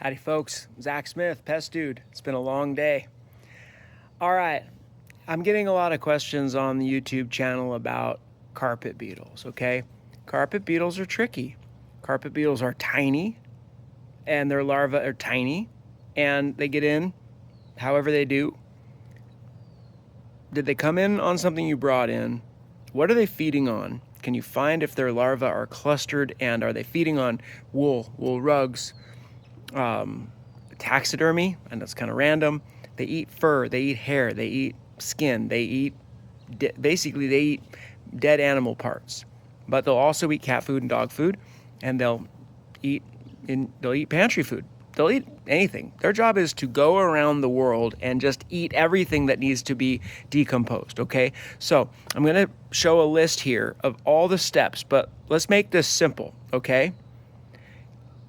Howdy folks, Zach Smith, Pest Dude. It's been a long day. All right, I'm getting a lot of questions on the YouTube channel about carpet beetles, okay? Carpet beetles are tricky. Carpet beetles are tiny and their larvae are tiny and they get in however they do. Did they come in on something you brought in? What are they feeding on? Can you find if their larvae are clustered and are they feeding on wool rugs, taxidermy, and that's kind of random. They eat fur, they eat hair, they eat skin, they eat basically they eat dead animal parts. But they'll also eat cat food and dog food, and they'll eat pantry food. They'll eat anything. Their job is to go around the world and just eat everything that needs to be decomposed, okay? So I'm gonna show a list here of all the steps, but let's make this simple, okay?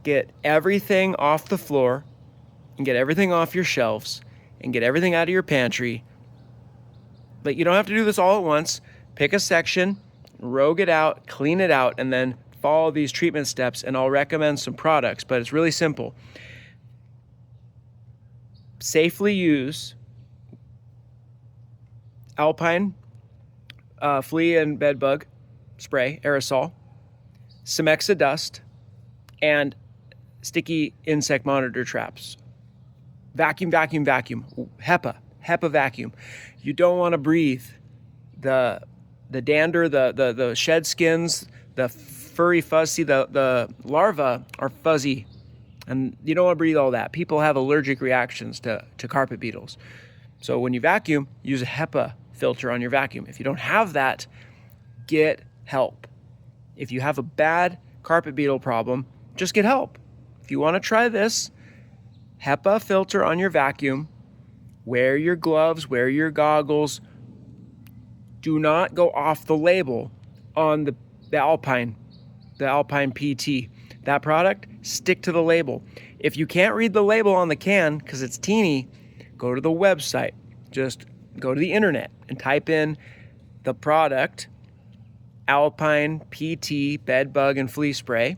Get everything off the floor and get everything off your shelves and get everything out of your pantry. But you don't have to do this all at once. Pick a section, rogue it out, clean it out, and then follow these treatment steps, and I'll recommend some products, but it's really simple. Safely use Alpine flea and bedbug spray, aerosol, Cimexa Dust, and sticky insect monitor traps. Vacuum. HEPA vacuum. You don't want to breathe the dander, the shed skins, the furry fuzzy, the larvae are fuzzy, and you don't want to breathe all that. People have allergic reactions to carpet beetles. So when you vacuum, use a HEPA filter on your vacuum. If you don't have that, get help. If you have a bad carpet beetle problem, just get help. If you want to try this, HEPA filter on your vacuum, wear your gloves, wear your goggles. Do not go off the label on the Alpine PT. That product, stick to the label. If you can't read the label on the can because it's teeny, go to the website. Just go to the internet and type in the product, Alpine PT bed bug and flea spray,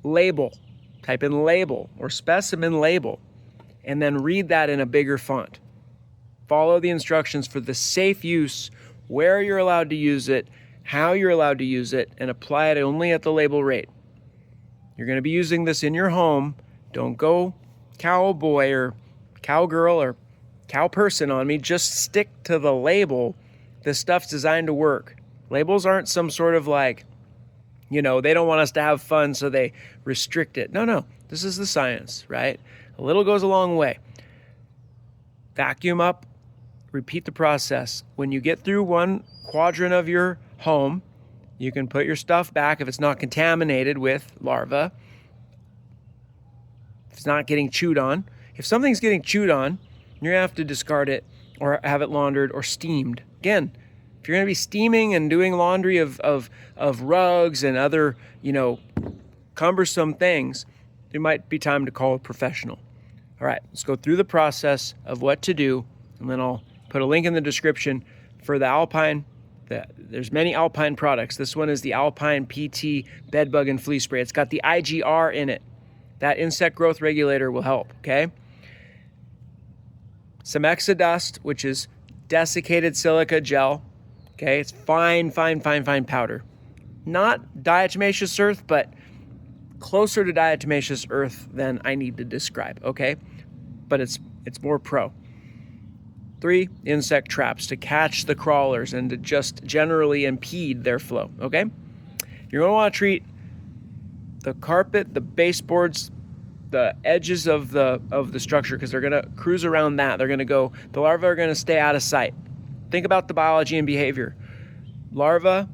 label. Type in label or specimen label, and then read that in a bigger font. Follow the instructions for the safe use, where you're allowed to use it, how you're allowed to use it, and apply it only at the label rate. You're going to be using this in your home. Don't go cowboy or cowgirl or cow person on me. Just stick to the label. This stuff's designed to work. Labels aren't some sort of they don't want us to have fun, so they restrict it. No, this is the science, right? A little goes a long way. Vacuum up, repeat the process. When you get through one quadrant of your home, you can put your stuff back if it's not contaminated with larvae, if it's not getting chewed on. If something's getting chewed on, you're gonna have to discard it or have it laundered or steamed. Again, if you're going to be steaming and doing laundry of rugs and other, cumbersome things, it might be time to call a professional. All right, let's go through the process of what to do, and then I'll put a link in the description for the Alpine. There's many Alpine products. This one is the Alpine PT bedbug and flea spray. It's got the IGR in it. That insect growth regulator will help, okay? Cimexa Dust, which is desiccated silica gel. Okay, it's fine powder. Not diatomaceous earth, but closer to diatomaceous earth than I need to describe, okay? But it's more pro. 3 insect traps to catch the crawlers and to just generally impede their flow, okay? You're gonna wanna treat the carpet, the baseboards, the edges of the structure, because they're gonna cruise around that. The larvae are gonna stay out of sight. Think about the biology and behavior. Larvae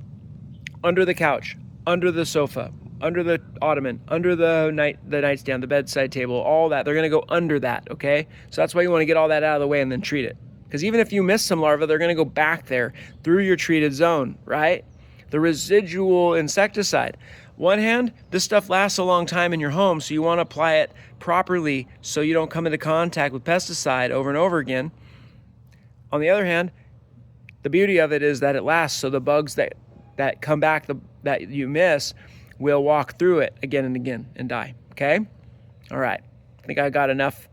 under the couch, under the sofa, under the ottoman, under the nightstand, the bedside table, all that. They're going to go under that, okay? So that's why you want to get all that out of the way and then treat it. Because even if you miss some larvae, they're going to go back there through your treated zone, right? The residual insecticide. One hand, this stuff lasts a long time in your home, so you want to apply it properly so you don't come into contact with pesticide over and over again. On the other hand, the beauty of it is that it lasts, so the bugs that come back that you miss will walk through it again and again and die, okay? All right, I think I got enough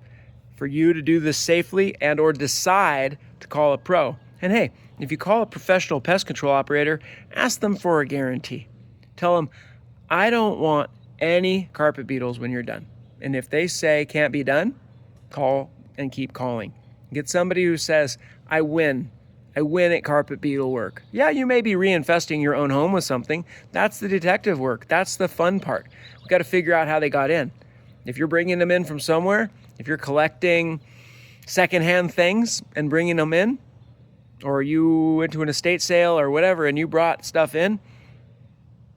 for you to do this safely and or decide to call a pro. And hey, if you call a professional pest control operator, ask them for a guarantee. Tell them, I don't want any carpet beetles when you're done. And if they say can't be done, call and keep calling. Get somebody who says, I win at carpet beetle work. Yeah, you may be reinfesting your own home with something. That's the detective work. That's the fun part. We've got to figure out how they got in. If you're bringing them in from somewhere, if you're collecting secondhand things and bringing them in, or you went to an estate sale or whatever and you brought stuff in,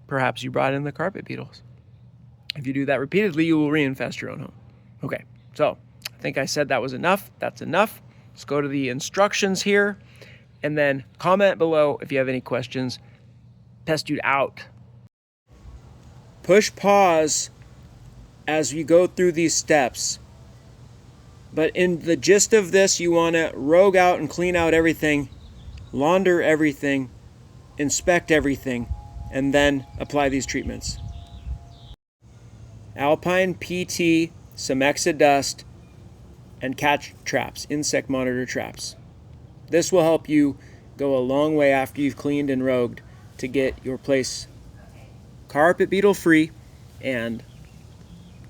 perhaps you brought in the carpet beetles. If you do that repeatedly, you will reinfest your own home. Okay, so I think I said that was enough. That's enough. Let's go to the instructions here and then comment below if you have any questions. Pest Dude out. Push pause as you go through these steps. But in the gist of this, you want to rogue out and clean out everything, launder everything, inspect everything, and then apply these treatments. Alpine, PT, Cimexa Dust, and catch traps, insect monitor traps. This will help you go a long way after you've cleaned and rogued to get your place carpet beetle free, and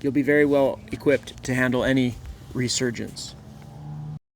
you'll be very well equipped to handle any resurgence.